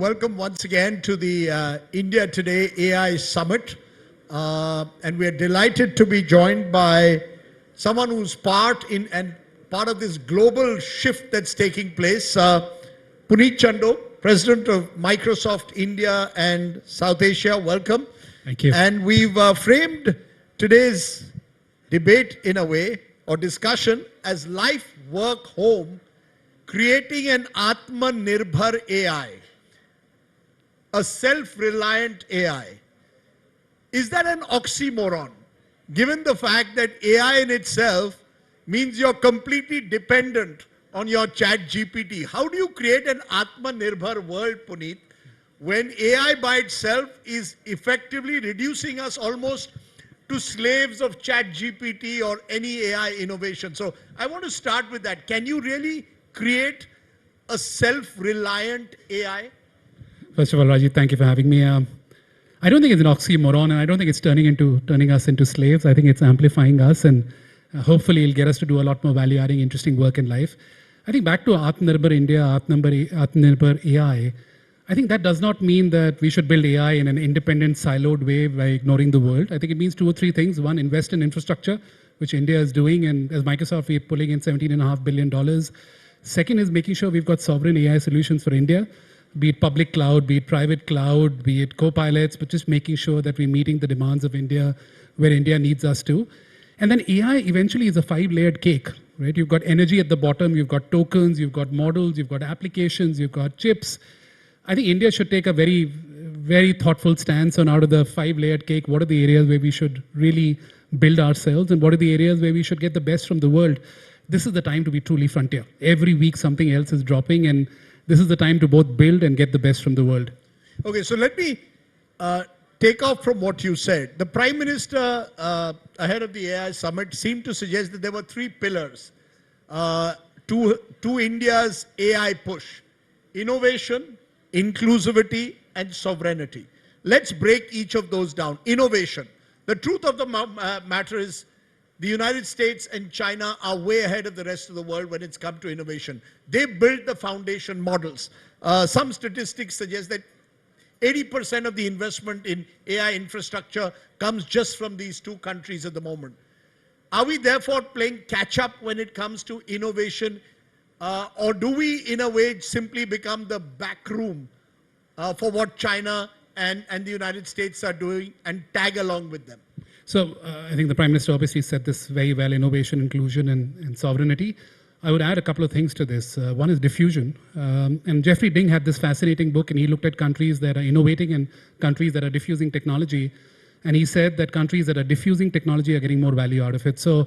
welcome once again to the India Today AI Summit. And we're delighted to be joined by someone who's part of this global shift that's taking place. Puneet Chandok, President of Microsoft India and South Asia. Welcome. Thank you. And we've framed today's debate in a way, or discussion, as life, work, home, creating an Atmanirbhar AI, a self-reliant AI. Is that an oxymoron, given the fact that AI in itself means you're completely dependent on your chat GPT? How do you create an Atmanirbhar world, Puneet, when AI by itself is effectively reducing us almost to slaves of chat GPT or any AI innovation? So I want to start with that. Can you really create a self-reliant AI? First of all, Rajiv, thank you for having me. I don't think it's an oxymoron, and I don't think it's turning us into slaves. I think it's amplifying us, and hopefully it'll get us to do a lot more value-adding, interesting work in life. I think back to Atmanirbhar India, Atmanirbhar AI, I think that does not mean that we should build AI in an independent, siloed way by ignoring the world. I think it means two or three things. One, invest in infrastructure, which India is doing, and as Microsoft, we're pulling in $17.5 billion. Second is making sure we've got sovereign AI solutions for India, be it public cloud, be it private cloud, be it co-pilots, but just making sure that we're meeting the demands of India where India needs us to. And then AI eventually is a 5-layered cake, right? You've got energy at the bottom, you've got tokens, you've got models, you've got applications, you've got chips. I think India should take a very, very thoughtful stance on, out of the 5-layered cake, what are the areas where we should really build ourselves, and what are the areas where we should get the best from the world. This is the time to be truly frontier. Every week something else is dropping, and this is the time to both build and get the best from the world. Okay, so let me take off from what you said. The Prime Minister, ahead of the AI Summit, seemed to suggest that there were 3 pillars to India's AI push: innovation, inclusivity, and sovereignty. Let's break each of those down. Innovation. The truth of the matter is, the United States and China are way ahead of the rest of the world when it's come to innovation. They built the foundation models. Some statistics suggest that 80% of the investment in AI infrastructure comes just from these 2 countries at the moment. Are we therefore playing catch up when it comes to innovation? Or do we, in a way, simply become the back room for what China and the United States are doing and tag along with them? So I think the Prime Minister obviously said this very well: innovation, inclusion, and sovereignty. I would add a couple of things to this. One is diffusion. And Jeffrey Ding had this fascinating book, and he looked at countries that are innovating and countries that are diffusing technology. And he said that countries that are diffusing technology are getting more value out of it. So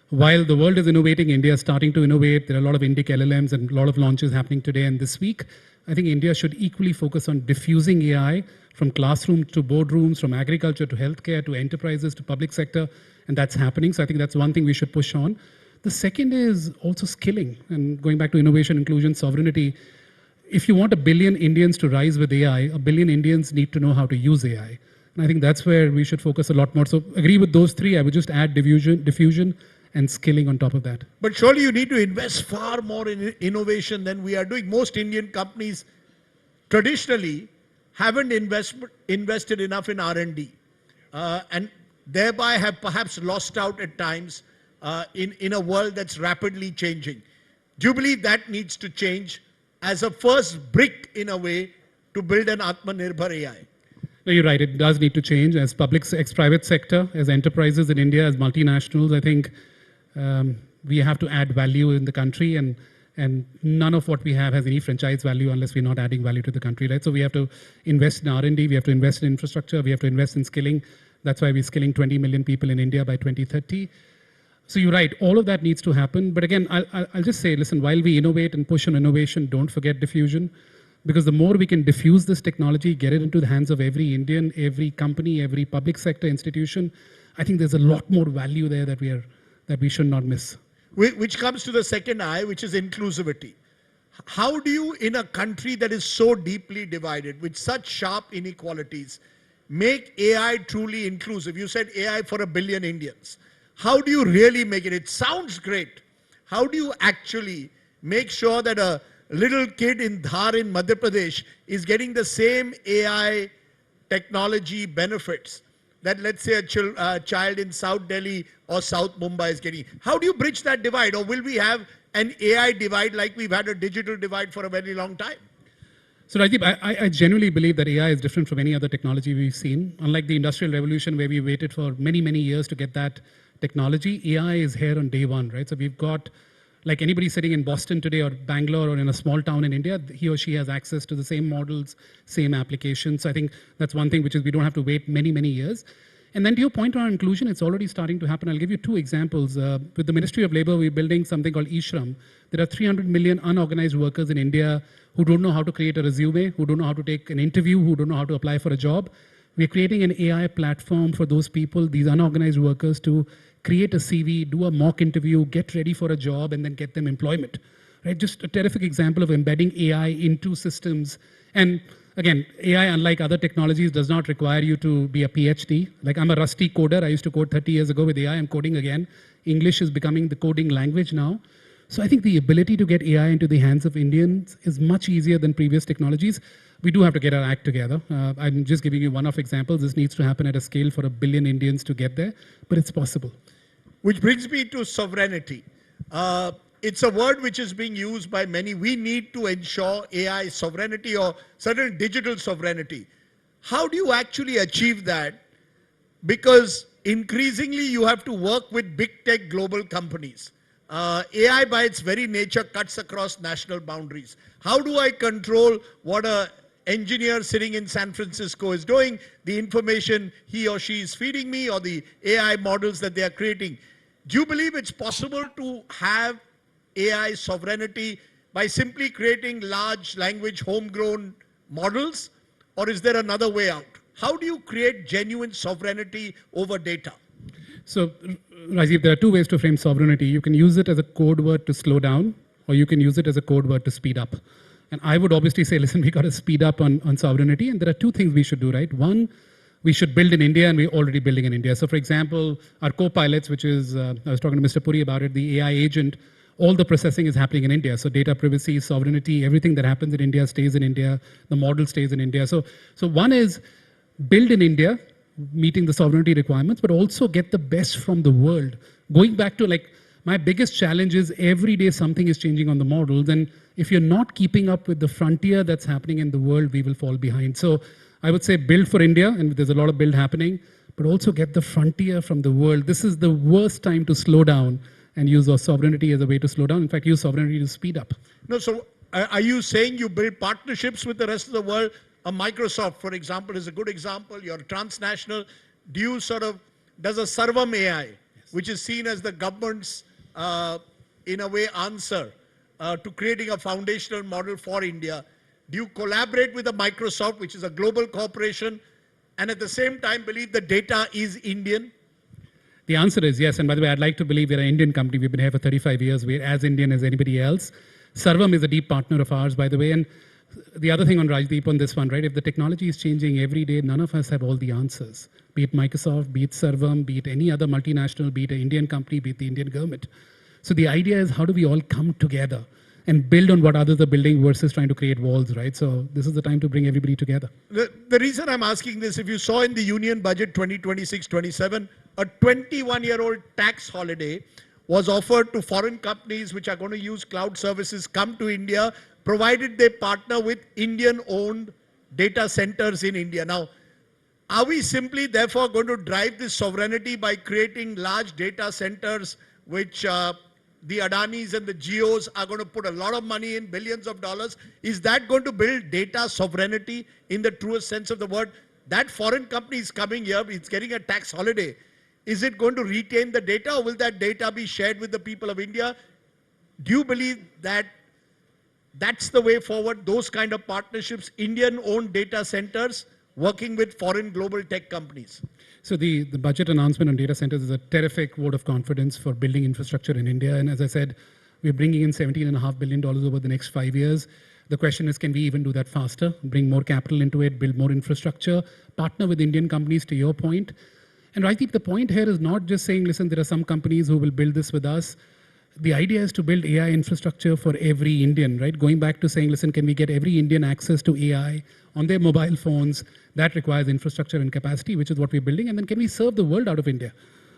while the world is innovating, India is starting to innovate. There are a lot of Indic LLMs and a lot of launches happening today and this week. I think India should equally focus on diffusing AI from classrooms to boardrooms, from agriculture to healthcare to enterprises to public sector, and that's happening. So I think that's one thing we should push on. The second is also skilling, and going back to innovation, inclusion, sovereignty. If you want 1 billion Indians to rise with AI, 1 billion Indians need to know how to use AI. And I think that's where we should focus a lot more. So agree with those 3. I would just add diffusion and skilling on top of that. But surely you need to invest far more in innovation than we are doing. Most Indian companies traditionally haven't invested enough in R&D and thereby have perhaps lost out at times in a world that's rapidly changing. Do you believe that needs to change as a first brick, in a way, to build an Atmanirbhar AI? No, you're right. It does need to change. As private sector, as enterprises in India, as multinationals, I think we have to add value in the country, and none of what we have has any franchise value unless we're not adding value to the country, right? So we have to invest in R&D, we have to invest in infrastructure, we have to invest in skilling. That's why we're skilling 20 million people in India by 2030. So you're right, all of that needs to happen. But again, I'll just say, listen, while we innovate and push on innovation, don't forget diffusion. Because the more we can diffuse this technology, get it into the hands of every Indian, every company, every public sector institution, I think there's a lot more value there that we should not miss. Which comes to the second I, which is inclusivity. How do you, in a country that is so deeply divided, with such sharp inequalities, make AI truly inclusive? You said AI for 1 billion Indians. How do you really make it? It sounds great. How do you actually make sure that a little kid in Dhar in Madhya Pradesh is getting the same AI technology benefits that, let's say, a child in South Delhi or South Mumbai is getting. How do you bridge that divide? Or will we have an AI divide like we've had a digital divide for a very long time? So Rajeev, I genuinely believe that AI is different from any other technology we've seen. Unlike the Industrial Revolution, where we waited for many, many years to get that technology, AI is here on day one, right? So we've got, like anybody sitting in Boston today or Bangalore or in a small town in India, he or she has access to the same models, same applications. So I think that's one thing, which is we don't have to wait many, many years. And then to your point around inclusion, it's already starting to happen. I'll give you two examples. With the Ministry of Labor, we're building something called eShram. There are 300 million unorganized workers in India who don't know how to create a resume, who don't know how to take an interview, who don't know how to apply for a job. We're creating an AI platform for those people, these unorganized workers, to create a CV, do a mock interview, get ready for a job, and then get them employment. Right? Just a terrific example of embedding AI into systems. And again, AI, unlike other technologies, does not require you to be a PhD. Like I'm a rusty coder. I used to code 30 years ago. With AI, I'm coding again. English is becoming the coding language now. So I think the ability to get AI into the hands of Indians is much easier than previous technologies. We do have to get our act together. I'm just giving you one-off examples. This needs to happen at a scale for 1 billion Indians to get there, but it's possible. Which brings me to sovereignty. It's a word which is being used by many. We need to ensure AI sovereignty or certain digital sovereignty. How do you actually achieve that? Because increasingly you have to work with big tech global companies. AI by its very nature cuts across national boundaries. How do I control what an engineer sitting in San Francisco is doing, the information he or she is feeding me, or the AI models that they are creating? Do you believe it's possible to have AI sovereignty by simply creating large language homegrown models? Or is there another way out? How do you create genuine sovereignty over data? So, Rajiv, there are two ways to frame sovereignty. You can use it as a code word to slow down, or you can use it as a code word to speed up. And I would obviously say, listen, we got to speed up on sovereignty. And there are two things we should do, right? One, we should build in India, and we're already building in India. So for example, our co-pilots, which is, I was talking to Mr. Puri about it, the AI agent, all the processing is happening in India. So data privacy, sovereignty, everything that happens in India stays in India. The model stays in India. So one is build in India, meeting the sovereignty requirements, but also get the best from the world. Going back to like, my biggest challenge is every day something is changing on the models. And if you're not keeping up with the frontier that's happening in the world, we will fall behind. So I would say build for India, and there's a lot of build happening, but also get the frontier from the world. This is the worst time to slow down and use our sovereignty as a way to slow down. In fact, use sovereignty to speed up. No, so are you saying you build partnerships with the rest of the world? A Microsoft, for example, is a good example. You're transnational. Do you does a Sarvam AI, which is seen as the government's, in a way, answer to creating a foundational model for India, do you collaborate with a Microsoft, which is a global corporation, and at the same time believe the data is Indian? The answer is yes. And by the way, I'd like to believe we're an Indian company. We've been here for 35 years. We're as Indian as anybody else. Sarvam is a deep partner of ours, by the way. And the other thing on Rajdeep on this one, right? If the technology is changing every day, none of us have all the answers. Be it Microsoft, be it Sarvam, be it any other multinational, be it an Indian company, be it the Indian government. So the idea is, how do we all come together and build on what others are building versus trying to create walls, right? So this is the time to bring everybody together. The reason I'm asking this, if you saw in the Union Budget 2026-27, a 21-year-old tax holiday was offered to foreign companies which are going to use cloud services come to India, provided they partner with Indian-owned data centers in India. Now, are we simply therefore going to drive this sovereignty by creating large data centers which the Adanis and the Geos are going to put a lot of money in, billions of dollars? Is that going to build data sovereignty in the truest sense of the word? That foreign company is coming here, it's getting a tax holiday. Is it going to retain the data, or will that data be shared with the people of India? Do you believe that that's the way forward, those kind of partnerships, Indian-owned data centers working with foreign global tech companies? So the budget announcement on data centers is a terrific vote of confidence for building infrastructure in India. And as I said, we're bringing in $17.5 billion over the next 5 years. The question is, can we even do that faster, bring more capital into it, build more infrastructure, partner with Indian companies, to your point? And Rajdeep, the point here is not just saying, listen, there are some companies who will build this with us. The idea is to build AI infrastructure for every Indian, right? Going back to saying, listen, can we get every Indian access to AI on their mobile phones? That requires infrastructure and capacity, which is what we're building. And then can we serve the world out of India?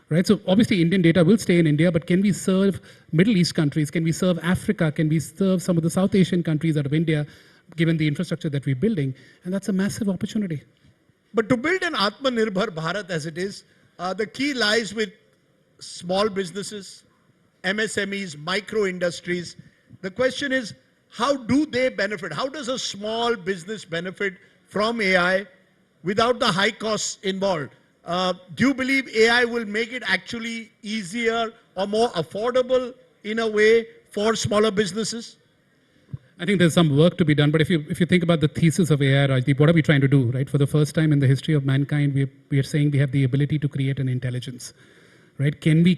Right? So obviously Indian data will stay in India, but can we serve Middle East countries? Can we serve Africa? Can we serve some of the South Asian countries out of India, given the infrastructure that we're building? And that's a massive opportunity. But to build an Atmanirbhar Bharat as it is, the key lies with small businesses, MSMEs, micro industries. The question is, how do they benefit? How does a small business benefit from AI without the high costs involved? Do you believe AI will make it actually easier or more affordable in a way for smaller businesses? I think there's some work to be done, but if you think about the thesis of AI, Rajdeep, what are we trying to do, right? For the first time in the history of mankind, we are saying we have the ability to create an intelligence, right? Can we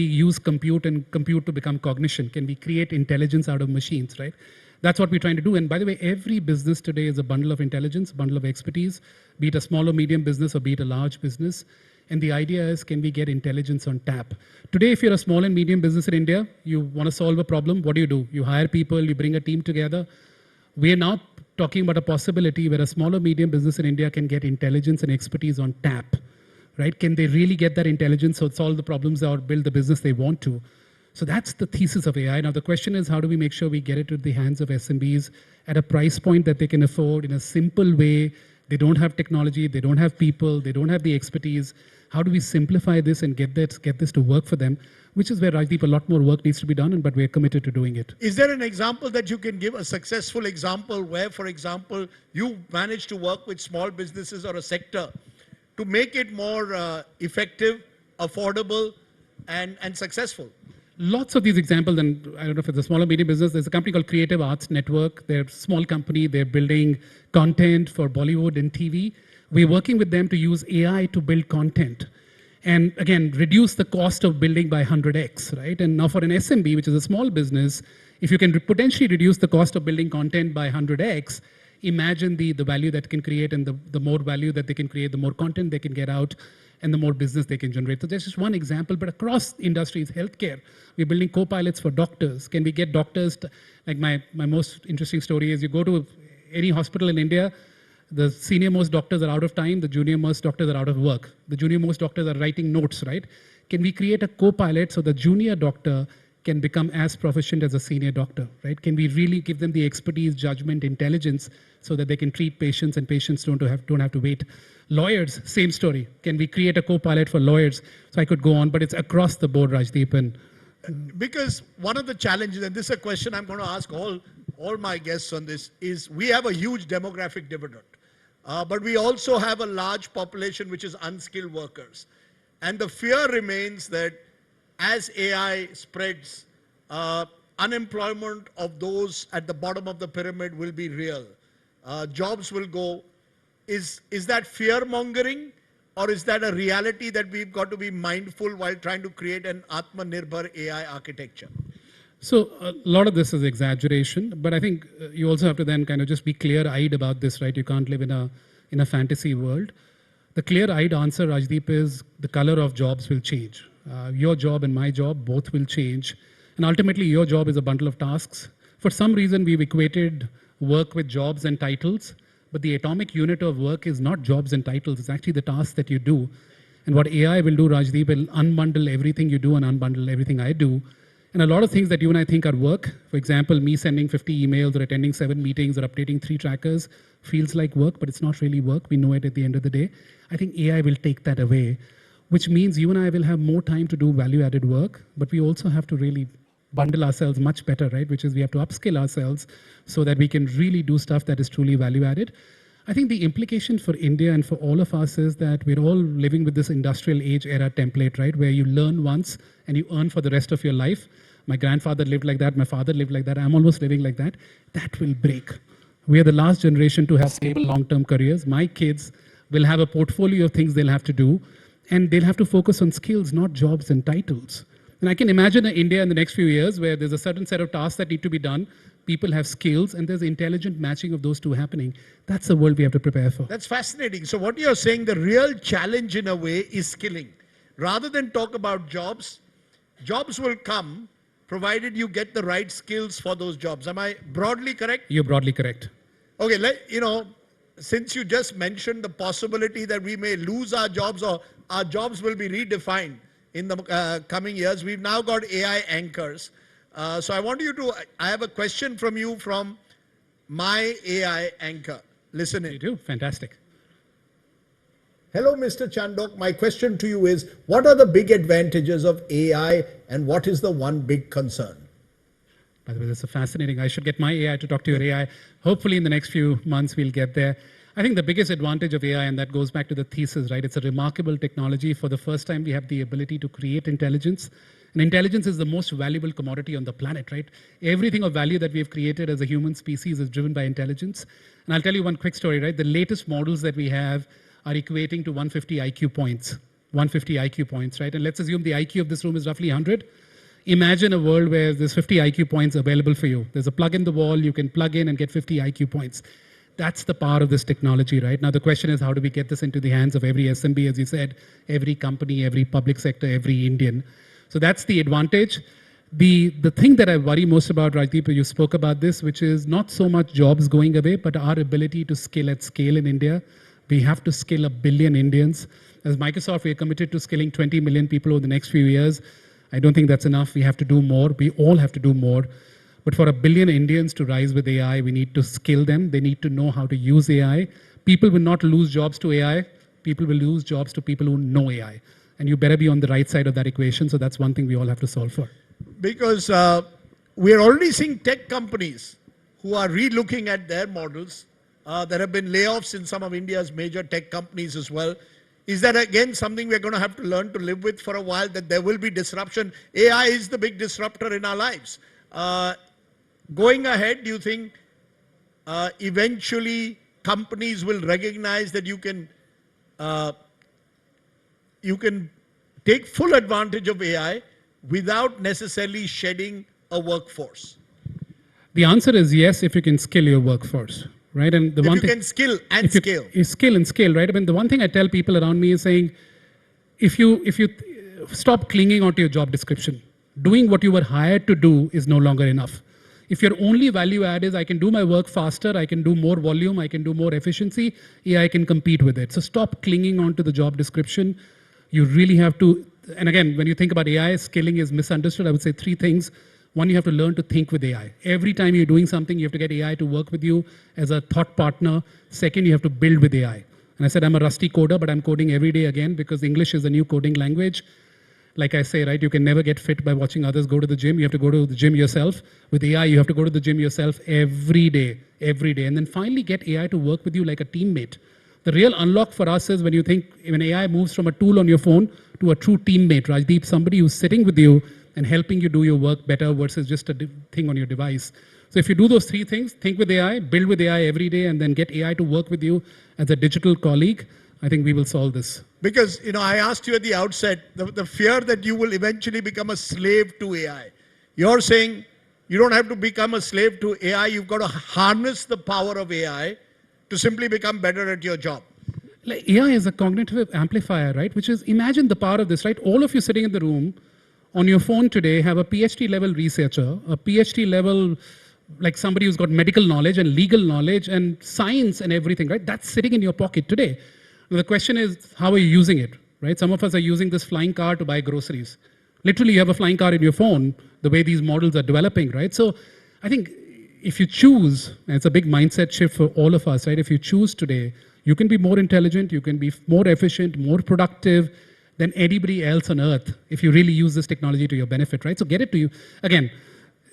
use compute and compute to become cognition? Can we create intelligence out of machines, right? That's what we're trying to do. And by the way, every business today is a bundle of intelligence, bundle of expertise, be it a small or medium business or be it a large business. And the idea is, can we get intelligence on tap? Today, if you're a small and medium business in India, you want to solve a problem, what do? You hire people, you bring a team together. We are now talking about a possibility where a small or medium business in India can get intelligence and expertise on tap, right? Can they really get that intelligence or solve the problems or build the business they want to? So that's the thesis of AI. Now, the question is, how do we make sure we get it to the hands of SMBs at a price point that they can afford in a simple way? They don't have technology, they don't have people, they don't have the expertise. How do we simplify this and get this to work for them? Which is where, Rajdeep, a lot more work needs to be done, but we're committed to doing it. Is there an example that you can give, a successful example where, for example, you managed to work with small businesses or a sector to make it more effective, affordable, and successful? Lots of these examples, and I don't know if it's a small or medium business. There's a company called Creative Arts Network. They're a small company. They're building content for Bollywood and TV. We're working with them to use AI to build content. And again, reduce the cost of building by 100x, right? And now for an SMB, which is a small business, if you can potentially reduce the cost of building content by 100x, imagine the value that can create, and the more value that they can create, the more content they can get out, and the more business they can generate. So that's just one example, but across industries, healthcare, we're building co-pilots for doctors. Can we get doctors, like my most interesting story is, you go to any hospital in India, the senior most doctors are out of time, the junior most doctors are out of work. The junior most doctors are writing notes, right? Can we create a co-pilot so the junior doctor can become as proficient as a senior doctor, right? Can we really give them the expertise, judgment, intelligence so that they can treat patients and patients don't have to wait? Lawyers, same story. Can we create a co-pilot for lawyers? So I could go on, but it's across the board, Rajdeep. And because one of the challenges, and this is a question I'm going to ask all my guests on this, is we have a huge demographic dividend. But we also have a large population which is unskilled workers. And the fear remains that as AI spreads, unemployment of those at the bottom of the pyramid will be real. Jobs will go. Is that fear-mongering, or is that a reality that we've got to be mindful while trying to create an Atmanirbhar AI architecture? So a lot of this is exaggeration, but I think you also have to then kind of just be clear-eyed about this, right? You can't live in a fantasy world. The clear-eyed answer, Rajdeep, is the color of jobs will change. Your job and my job both will change. And ultimately, your job is a bundle of tasks. For some reason, we've equated work with jobs and titles, but the atomic unit of work is not jobs and titles. It's actually the tasks that you do. And what AI will do, Rajdeep, will unbundle everything you do and unbundle everything I do. And a lot of things that you and I think are work, for example, me sending 50 emails or attending 7 meetings or updating 3 trackers feels like work, but it's not really work. We know it at the end of the day. I think AI will take that away, which means you and I will have more time to do value-added work, but we also have to really bundle ourselves much better, right? Which is we have to upskill ourselves so that we can really do stuff that is truly value-added. I think the implication for India and for all of us is that we're all living with this industrial age era template, right? Where you learn once and you earn for the rest of your life. My grandfather lived like that. My father lived like that. I'm almost living like that. That will break. We are the last generation to have stable long-term careers. My kids will have a portfolio of things they'll have to do, and they'll have to focus on skills, not jobs and titles. And I can imagine India in the next few years where there's a certain set of tasks that need to be done. People have skills, and there's intelligent matching of those two happening. That's the world we have to prepare for. That's fascinating. So what you're saying, the real challenge in a way is skilling. Rather than talk about jobs, jobs will come, provided you get the right skills for those jobs. Am I broadly correct? You're broadly correct. Okay, since you just mentioned the possibility that we may lose our jobs or our jobs will be redefined in the coming years, we've now got AI anchors. So I have a question from you from my AI anchor. Listen in. You do? Fantastic. Hello, Mr. Chandok. My question to you is, what are the big advantages of AI and what is the one big concern? By the way, this is fascinating. I should get my AI to talk to your AI. Hopefully in the next few months, we'll get there. I think the biggest advantage of AI, and that goes back to the thesis, right? It's a remarkable technology. For the first time, we have the ability to create intelligence. And intelligence is the most valuable commodity on the planet, right? Everything of value that we have created as a human species is driven by intelligence. And I'll tell you one quick story, right? The latest models that we have are equating to 150 IQ points. 150 IQ points, right? And let's assume the IQ of this room is roughly 100. Imagine a world where there's 50 IQ points available for you. There's a plug in the wall, you can plug in and get 50 IQ points. That's the power of this technology, right? Now the question is, how do we get this into the hands of every SMB, as you said, every company, every public sector, every Indian? So that's the advantage. The thing that I worry most about, Rajdeep, you spoke about this, which is not so much jobs going away, but our ability to skill at scale in India. We have to skill 1 billion Indians. As Microsoft, we are committed to skilling 20 million people over the next few years. I don't think that's enough. We have to do more. We all have to do more. But for 1 billion Indians to rise with AI, we need to skill them. They need to know how to use AI. People will not lose jobs to AI. People will lose jobs to people who know AI. And you better be on the right side of that equation. So that's one thing we all have to solve for. Because we're already seeing tech companies who are re-looking at their models. There have been layoffs in some of India's major tech companies as well. Is that again something we're going to have to learn to live with for a while, that there will be disruption? AI is the big disruptor in our lives. Going ahead, do you think eventually companies will recognize that you can take full advantage of AI without necessarily shedding a workforce? The answer is yes, if you can skill your workforce. Right? And the if one you thing, can skill and scale. Skill and scale, right? I mean, the one thing I tell people around me is saying, if you stop clinging onto your job description, doing what you were hired to do is no longer enough. If your only value add is I can do my work faster, I can do more volume, I can do more efficiency, AI can compete with it. So stop clinging onto the job description. You really have to, and again, when you think about AI, skilling is misunderstood. I would say 3 things. One, you have to learn to think with AI. Every time you're doing something, you have to get AI to work with you as a thought partner. Second, you have to build with AI. And I said, I'm a rusty coder, but I'm coding every day again because English is a new coding language. Like I say, right, you can never get fit by watching others go to the gym. You have to go to the gym yourself. With AI, you have to go to the gym yourself every day. And then finally get AI to work with you like a teammate. The real unlock for us is when AI moves from a tool on your phone to a true teammate, Rajdeep, somebody who's sitting with you and helping you do your work better versus just a thing on your device. So if you do those 3 things, think with AI, build with AI every day, and then get AI to work with you as a digital colleague, I think we will solve this. Because, I asked you at the outset, the fear that you will eventually become a slave to AI. You're saying you don't have to become a slave to AI, you've got to harness the power of AI to simply become better at your job. Like AI is a cognitive amplifier, right? Which is, imagine the power of this, right? All of you sitting in the room, on your phone today, have a PhD level researcher, a PhD level, like somebody who's got medical knowledge and legal knowledge and science and everything, right? That's sitting in your pocket today. The question is, how are you using it, right? Some of us are using this flying car to buy groceries. Literally, you have a flying car in your phone, the way these models are developing, right? So I think if you choose, and it's a big mindset shift for all of us, right? If you choose today, you can be more intelligent, you can be more efficient, more productive than anybody else on earth if you really use this technology to your benefit, right? So get it to you. Again,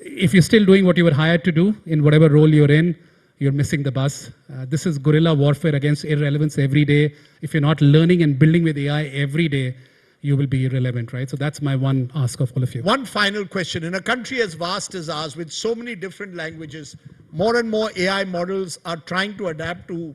if you're still doing what you were hired to do in whatever role you're in, you're missing the bus. This is guerrilla warfare against irrelevance every day. If you're not learning and building with AI every day, you will be irrelevant, right? So that's my one ask of all of you. One final question. In a country as vast as ours, with so many different languages, more and more AI models are trying to adapt to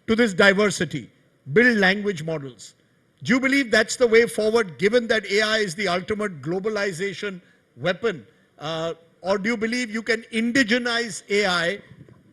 this diversity, build language models. Do you believe that's the way forward, given that AI is the ultimate globalization weapon? Or do you believe you can indigenize AI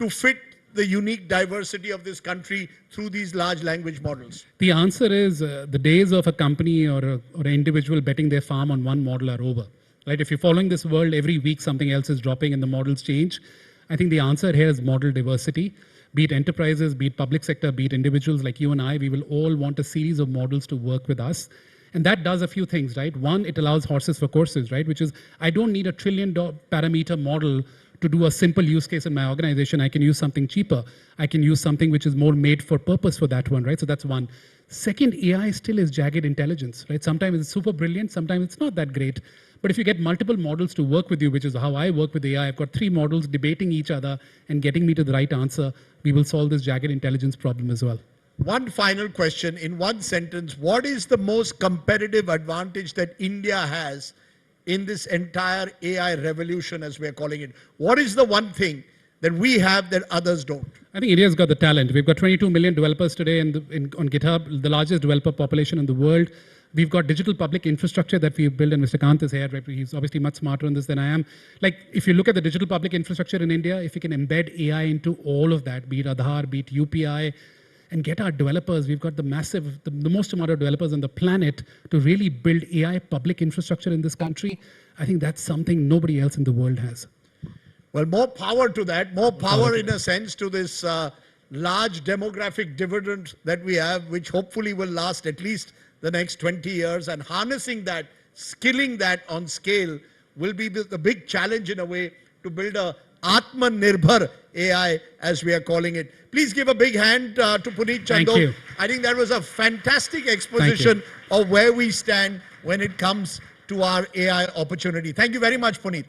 to fit the unique diversity of this country through these large language models? The answer is the days of a company or an individual betting their farm on one model are over. right? If you're following this world, every week something else is dropping and the models change. I think the answer here is model diversity. Be it enterprises, be it public sector, be it individuals like you and I, we will all want a series of models to work with us. And that does a few things, right? One, it allows horses for courses, right? Which is, I don't need a trillion parameter model to do a simple use case in my organization. I can use something cheaper. I can use something which is more made for purpose for that one, right? So that's one. Second, AI still is jagged intelligence, right? Sometimes it's super brilliant, sometimes it's not that great. But if you get multiple models to work with you, which is how I work with AI, I've got 3 models debating each other and getting me to the right answer, we will solve this jagged intelligence problem as well. One final question in one sentence. What is the most competitive advantage that India has in this entire AI revolution, as we're calling it? What is the one thing that we have that others don't? I think India's got the talent. We've got 22 million developers today on GitHub, the largest developer population in the world. We've got digital public infrastructure that we've built, and Mr. Kant is here, right? He's obviously much smarter on this than I am. Like, if you look at the digital public infrastructure in India, if you can embed AI into all of that, be it Aadhaar, be it UPI, and get our developers, we've got the most amount of developers on the planet to really build AI public infrastructure in this country. I think that's something nobody else in the world has. Well, more power to that, more power in a sense to this large demographic dividend that we have, which hopefully will last at least the next 20 years. And harnessing that, skilling that on scale will be the big challenge in a way to build a Atmanirbhar AI, as we are calling it. Please give a big hand to Puneet Chandok. Thank you. I think that was a fantastic exposition of where we stand when it comes to our AI opportunity. Thank you very much, Puneet.